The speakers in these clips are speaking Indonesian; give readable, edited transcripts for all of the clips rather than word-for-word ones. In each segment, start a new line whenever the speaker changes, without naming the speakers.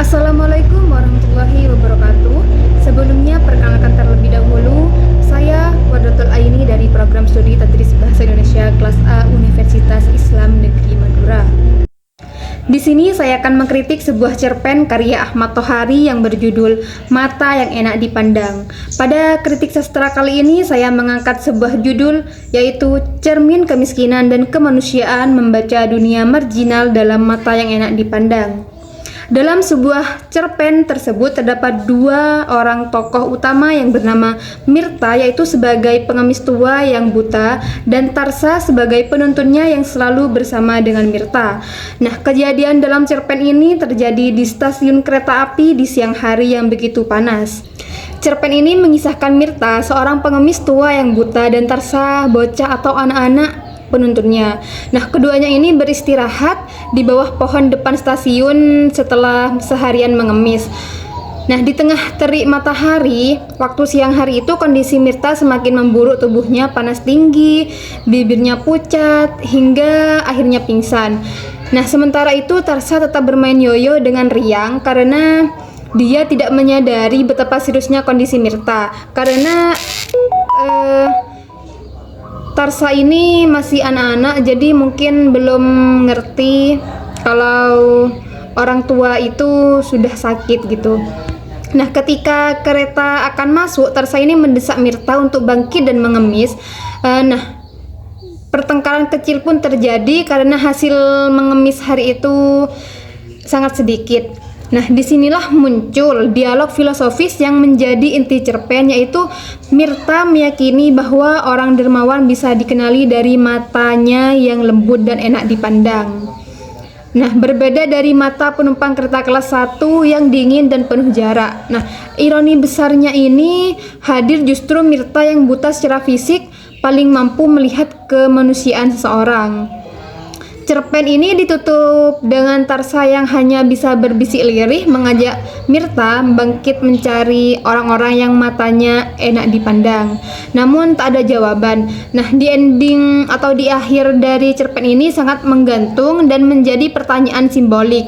Assalamualaikum warahmatullahi wabarakatuh. Sebelumnya perkenalkan terlebih dahulu, saya Wardatul Aini dari program studi Tadris Bahasa Indonesia kelas A Universitas Islam Negeri Madura. Di sini saya akan mengkritik sebuah cerpen karya Ahmad Tohari yang berjudul Mata yang Enak Dipandang. Pada kritik sastra kali ini saya mengangkat sebuah judul yaitu Cermin Kemiskinan dan Kemanusiaan Membaca Dunia Marginal dalam Mata yang Enak Dipandang. Dalam sebuah cerpen tersebut terdapat dua orang tokoh utama yang bernama Mirta yaitu sebagai pengemis tua yang buta dan Tarsa sebagai penuntunnya yang selalu bersama dengan Mirta. Nah, kejadian dalam cerpen ini terjadi di stasiun kereta api di siang hari yang begitu panas. Cerpen ini mengisahkan Mirta, seorang pengemis tua yang buta, dan Tarsa, bocah atau anak-anak penuntunnya. Nah, keduanya ini beristirahat di bawah pohon depan stasiun setelah seharian mengemis. Nah, di tengah terik matahari, waktu siang hari itu kondisi Mirta semakin memburuk, tubuhnya panas tinggi, bibirnya pucat, hingga akhirnya pingsan. Nah, sementara itu Tarsa tetap bermain yoyo dengan riang karena dia tidak menyadari betapa seriusnya kondisi Mirta. Karena Tarsa ini masih anak-anak, jadi mungkin belum ngerti kalau orang tua itu sudah sakit gitu. Nah, ketika kereta akan masuk, Tarsa ini mendesak Mirta untuk bangkit dan mengemis. Pertengkaran kecil pun terjadi karena hasil mengemis hari itu sangat sedikit. Nah, disinilah muncul dialog filosofis yang menjadi inti cerpen, yaitu Mirta meyakini bahwa orang dermawan bisa dikenali dari matanya yang lembut dan enak dipandang. Nah, berbeda dari mata penumpang kereta kelas 1 yang dingin dan penuh jarak. Nah, ironi besarnya ini hadir justru Mirta yang buta secara fisik paling mampu melihat kemanusiaan seseorang. Cerpen ini ditutup dengan Tarsa yang hanya bisa berbisik lirih mengajak Mirta bangkit mencari orang-orang yang matanya enak dipandang. Namun tak ada jawaban. Nah, di ending atau di akhir dari cerpen ini sangat menggantung dan menjadi pertanyaan simbolik.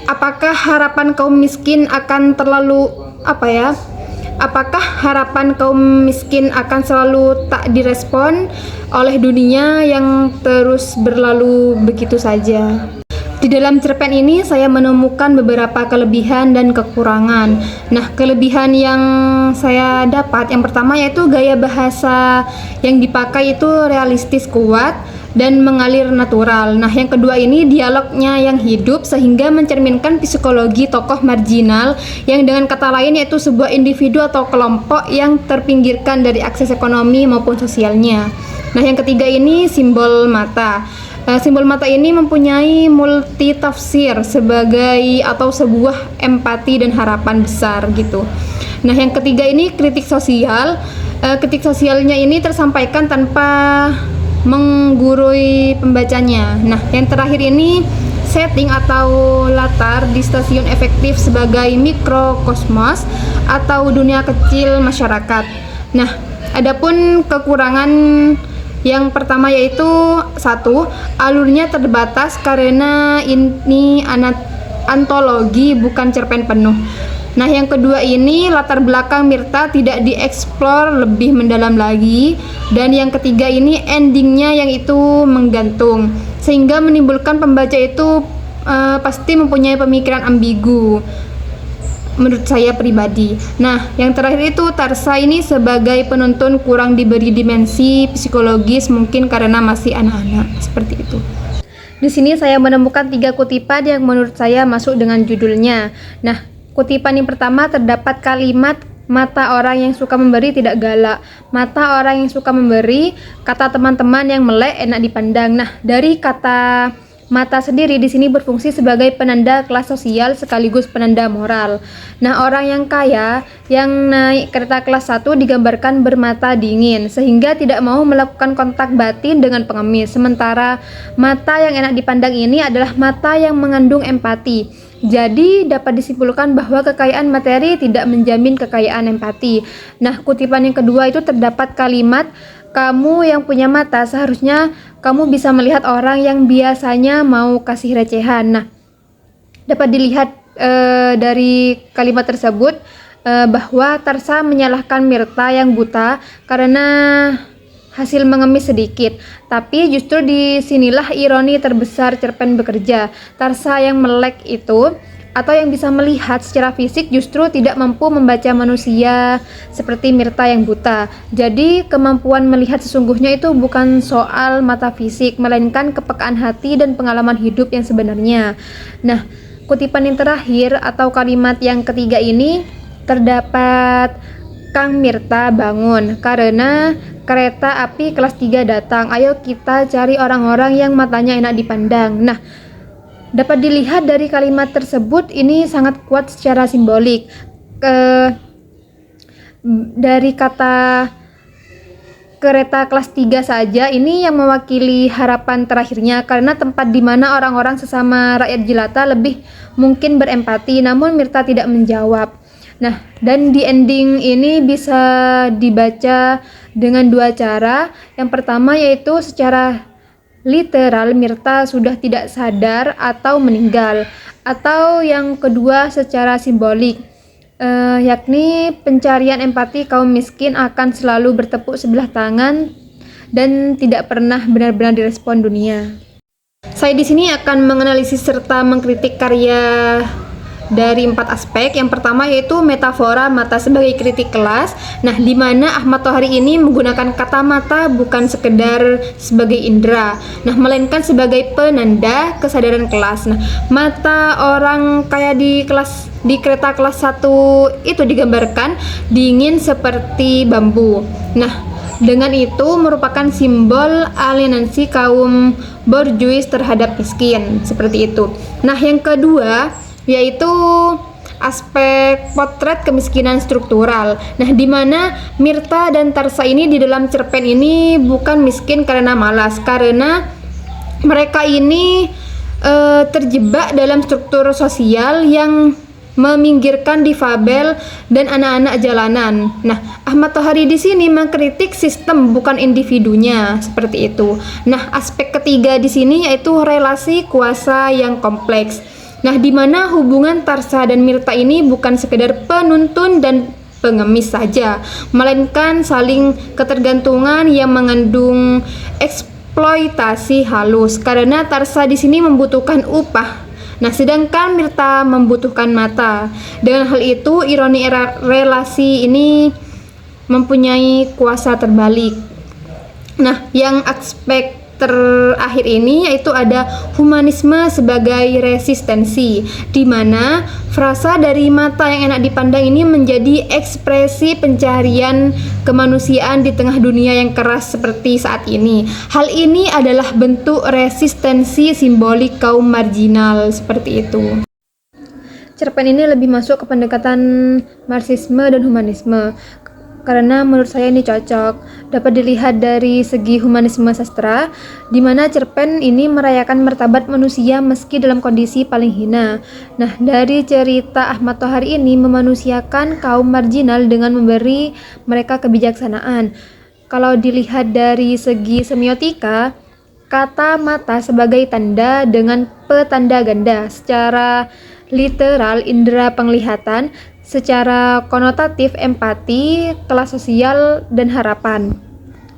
Apakah harapan kaum miskin akan Apakah harapan kaum miskin akan selalu tak direspon oleh dunia yang terus berlalu begitu saja? Di dalam cerpen ini saya menemukan beberapa kelebihan dan kekurangan. Nah, kelebihan yang saya dapat yang pertama yaitu gaya bahasa yang dipakai itu realistis, kuat, dan mengalir natural. Nah, yang kedua ini dialognya yang hidup sehingga mencerminkan psikologi tokoh marginal yang dengan kata lain yaitu sebuah individu atau kelompok yang terpinggirkan dari akses ekonomi maupun sosialnya. Nah, yang ketiga ini simbol mata. Simbol mata ini mempunyai multi tafsir sebagai atau sebuah empati dan harapan besar gitu. Nah, yang ketiga ini kritik sosial. Kritik sosialnya ini tersampaikan tanpa menggurui pembacanya. Nah, yang terakhir ini setting atau latar di stasiun efektif sebagai mikrokosmos atau dunia kecil masyarakat. Nah, adapun kekurangan yang pertama yaitu satu, alurnya terbatas karena ini antologi bukan cerpen penuh. Nah, yang kedua ini latar belakang Mirta tidak dieksplor lebih mendalam lagi, dan yang ketiga ini endingnya yang itu menggantung sehingga menimbulkan pembaca itu pasti mempunyai pemikiran ambigu menurut saya pribadi. Nah, yang terakhir itu Tarsa ini sebagai penuntun kurang diberi dimensi psikologis mungkin karena masih anak-anak seperti itu. Di sini saya menemukan 3 kutipan yang menurut saya masuk dengan judulnya. Nah, kutipan yang pertama terdapat kalimat mata orang yang suka memberi tidak galak. Mata orang yang suka memberi, kata teman-teman yang melek enak dipandang. Nah, dari kata mata sendiri di sini berfungsi sebagai penanda kelas sosial sekaligus penanda moral. Nah, orang yang kaya yang naik kereta kelas 1 digambarkan bermata dingin sehingga tidak mau melakukan kontak batin dengan pengemis. Sementara mata yang enak dipandang ini adalah mata yang mengandung empati. Jadi dapat disimpulkan bahwa kekayaan materi tidak menjamin kekayaan empati. Nah, kutipan yang kedua itu terdapat kalimat kamu yang punya mata seharusnya kamu bisa melihat orang yang biasanya mau kasih recehan. Nah, Dapat dilihat dari kalimat tersebut bahwa Tarsa menyalahkan Mirta yang buta karena hasil mengemis sedikit. Tapi justru disinilah ironi terbesar cerpen bekerja. Tarsa yang melek itu atau yang bisa melihat secara fisik justru tidak mampu membaca manusia seperti Mirta yang buta. Jadi kemampuan melihat sesungguhnya itu bukan soal mata fisik, melainkan kepekaan hati dan pengalaman hidup yang sebenarnya. Nah, kutipan yang terakhir atau kalimat yang ketiga ini terdapat Kang Mirta bangun karena kereta api kelas 3 datang. Ayo kita cari orang-orang yang matanya enak dipandang. Nah, dapat dilihat dari kalimat tersebut ini sangat kuat secara simbolik. Dari kata kereta kelas 3 saja ini yang mewakili harapan terakhirnya, karena tempat di mana orang-orang sesama rakyat jelata lebih mungkin berempati, namun Mirta tidak menjawab. Nah, dan di ending ini bisa dibaca dengan dua cara. Yang pertama yaitu secara literal Mirta sudah tidak sadar atau meninggal, atau yang kedua secara simbolik, yakni pencarian empati kaum miskin akan selalu bertepuk sebelah tangan dan tidak pernah benar-benar direspon dunia. Saya di sini akan menganalisis serta mengkritik karya dari 4 aspek. Yang pertama yaitu metafora mata sebagai kritik kelas. Nah, di mana Ahmad Tohari ini menggunakan kata mata bukan sekedar sebagai indera, nah melainkan sebagai penanda kesadaran kelas. Nah, mata orang kaya di kereta kelas 1 itu digambarkan dingin seperti bambu. Nah, dengan itu merupakan simbol alienasi kaum borjuis terhadap miskin, seperti itu. Nah, yang kedua yaitu aspek potret kemiskinan struktural. Nah, di mana Mirta dan Tarsa ini di dalam cerpen ini bukan miskin karena malas, karena mereka ini terjebak dalam struktur sosial yang meminggirkan difabel dan anak-anak jalanan. Nah, Ahmad Tohari di sini mengkritik sistem bukan individunya, seperti itu. Nah, aspek ketiga di sini yaitu relasi kuasa yang kompleks. Nah, di mana hubungan Tarsa dan Mirta ini bukan sekedar penuntun dan pengemis saja, melainkan saling ketergantungan yang mengandung eksploitasi halus, karena Tarsa di sini membutuhkan upah. Nah, sedangkan Mirta membutuhkan mata. Dengan hal itu, ironi relasi ini mempunyai kuasa terbalik. Nah, yang aspek terakhir ini yaitu ada humanisme sebagai resistensi, di mana frasa dari mata yang enak dipandang ini menjadi ekspresi pencarian kemanusiaan di tengah dunia yang keras seperti saat ini. Hal ini adalah bentuk resistensi simbolik kaum marginal, seperti itu. Cerpen ini lebih masuk ke pendekatan Marxisme dan humanisme, karena menurut saya ini cocok. Dapat dilihat dari segi humanisme sastra, di mana cerpen ini merayakan martabat manusia meski dalam kondisi paling hina. Nah, dari cerita Ahmad Tohari ini memanusiakan kaum marginal dengan memberi mereka kebijaksanaan. Kalau dilihat dari segi semiotika, kata mata sebagai tanda dengan petanda ganda. Secara literal indera penglihatan, secara konotatif empati, kelas sosial, dan harapan.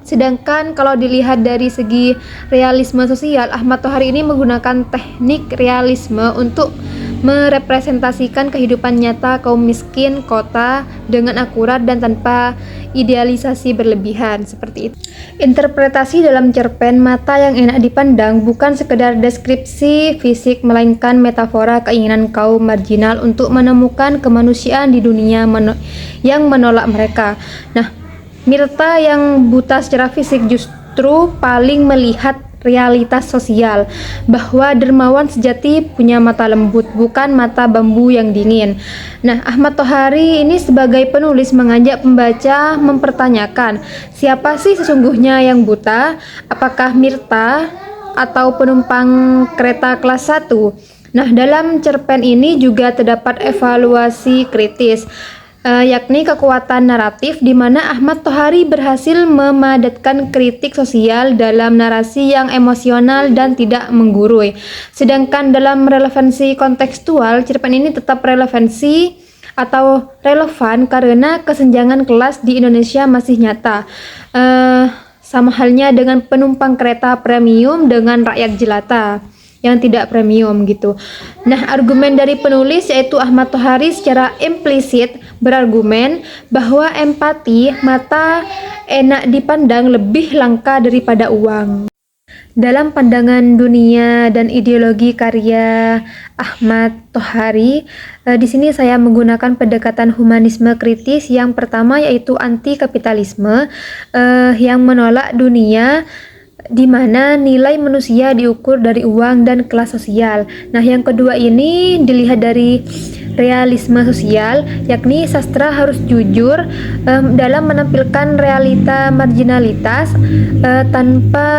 Sedangkan kalau dilihat dari segi realisme sosial, Ahmad Tohari ini menggunakan teknik realisme untuk merepresentasikan kehidupan nyata kaum miskin kota dengan akurat dan tanpa idealisasi berlebihan, seperti itu. Interpretasi dalam cerpen Mata yang Enak Dipandang bukan sekedar deskripsi fisik, melainkan metafora keinginan kaum marginal untuk menemukan kemanusiaan di dunia yang menolak mereka. Nah, Mirta yang buta secara fisik justru paling melihat realitas sosial, bahwa dermawan sejati punya mata lembut, bukan mata bambu yang dingin. Nah, Ahmad Tohari ini sebagai penulis mengajak pembaca mempertanyakan, siapa sih sesungguhnya yang buta? Apakah Mirta atau penumpang kereta kelas 1? Nah, dalam cerpen ini juga terdapat evaluasi kritis. yakni kekuatan naratif, di mana Ahmad Tohari berhasil memadatkan kritik sosial dalam narasi yang emosional dan tidak menggurui. Sedangkan dalam relevansi kontekstual, cerpen ini tetap relevansi atau relevan karena kesenjangan kelas di Indonesia masih nyata. Sama halnya dengan penumpang kereta premium dengan rakyat jelata yang tidak premium gitu. Nah, argumen dari penulis yaitu Ahmad Tohari secara implisit berargumen bahwa empati mata enak dipandang lebih langka daripada uang. Dalam pandangan dunia dan ideologi karya Ahmad Tohari, di sini saya menggunakan pendekatan humanisme kritis. Yang pertama yaitu anti kapitalisme, yang menolak dunia di mana nilai manusia diukur dari uang dan kelas sosial. Nah, yang kedua ini dilihat dari realisme sosial, yakni sastra harus jujur dalam menampilkan realita marginalitas tanpa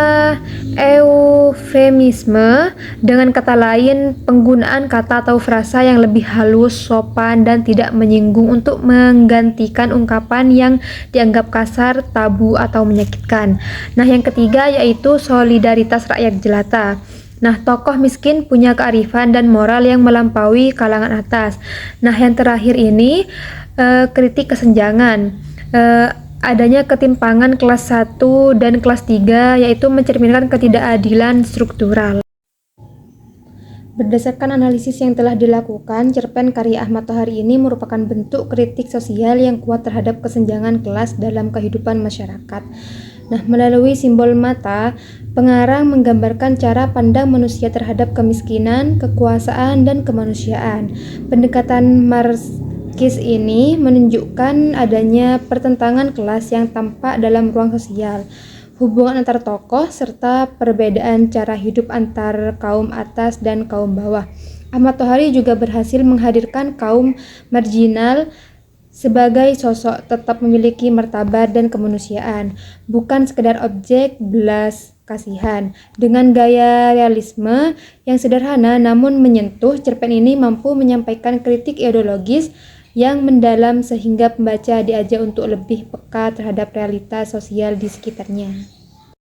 eufemisme. Dengan kata lain, penggunaan kata atau frasa yang lebih halus, sopan, dan tidak menyinggung untuk menggantikan ungkapan yang dianggap kasar, tabu, atau menyakitkan. Nah, yang ketiga yaitu solidaritas rakyat jelata. Nah, tokoh miskin punya kearifan dan moral yang melampaui kalangan atas. Nah, yang terakhir ini kritik kesenjangan. Adanya ketimpangan kelas 1 dan kelas 3, yaitu mencerminkan ketidakadilan struktural. Berdasarkan analisis yang telah dilakukan, cerpen karya Ahmad Tohari ini merupakan bentuk kritik sosial yang kuat terhadap kesenjangan kelas dalam kehidupan masyarakat. Nah, melalui simbol mata, pengarang menggambarkan cara pandang manusia terhadap kemiskinan, kekuasaan, dan kemanusiaan. Pendekatan Marxis ini menunjukkan adanya pertentangan kelas yang tampak dalam ruang sosial, hubungan antar tokoh, serta perbedaan cara hidup antar kaum atas dan kaum bawah. Ahmad Tohari juga berhasil menghadirkan kaum marginal sebagai sosok tetap memiliki martabat dan kemanusiaan, bukan sekedar objek belas kasihan. Dengan gaya realisme yang sederhana namun menyentuh, cerpen ini mampu menyampaikan kritik ideologis yang mendalam sehingga pembaca diajak untuk lebih peka terhadap realitas sosial di sekitarnya.